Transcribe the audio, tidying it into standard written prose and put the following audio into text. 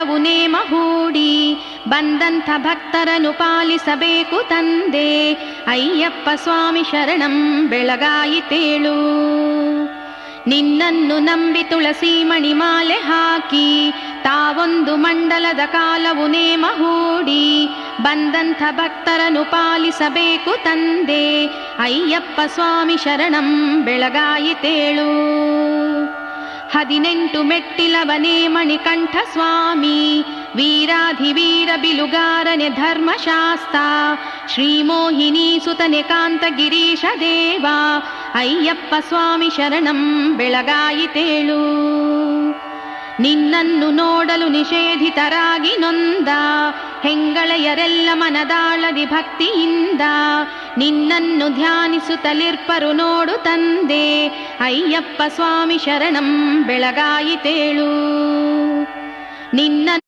ನೇಮ ಹೂಡಿ ಬಂದಂಥ ಭಕ್ತರನ್ನು ಪಾಲಿಸಬೇಕು ತಂದೆ. ಅಯ್ಯಪ್ಪ ಸ್ವಾಮಿ ಶರಣಂ ಬೆಳಗಾಯಿತೇಳು. ನಿನ್ನನ್ನು ನಂಬಿ ತುಳಸಿ ಮಣಿಮಾಲೆ ಹಾಕಿ ತಾವೊಂದು ಮಂಡಲದ ಕಾಲವು ನೇಮ ಹೂಡಿ ಬಂದಂಥ ಭಕ್ತರನ್ನು ಪಾಲಿಸಬೇಕು ತಂದೆ. ಅಯ್ಯಪ್ಪ ಸ್ವಾಮಿ ಶರಣಂ ಬೆಳಗಾಯಿತೇಳು. 18 ಮೆಟ್ಟಿಲವನೇ ಮಣಿಕಂಠ ಸ್ವಾಮಿ, ವೀರಾಧಿವೀರ ಬಿಲುಗಾರನೆ ಧರ್ಮಶಾಸ್ತ, ಶ್ರೀಮೋಹಿನಿ ಸುತನೆ ಕಾಂತ ಗಿರೀಶ ದೇವ. ಅಯ್ಯಪ್ಪ ಸ್ವಾಮಿ ಶರಣಂ ಬೆಳಗಾಯಿತೇಳು. ನಿನ್ನನ್ನು ನೋಡಲು ನಿಷೇಧಿತರಾಗಿ ನೊಂದ ಹೆಂಗಳೆಯರೆಲ್ಲ ಮನದಾಳದಿ ಭಕ್ತಿಯಿಂದ ನಿನ್ನನ್ನು ಧ್ಯಾನಿಸುತ್ತಲಿರ್ಪರು ನೋಡು ತಂದೆ. ಅಯ್ಯಪ್ಪ ಸ್ವಾಮಿ ಶರಣಂ ಬೆಳಗಾಯಿತೇಳು. ನಿನ್ನನ್ನು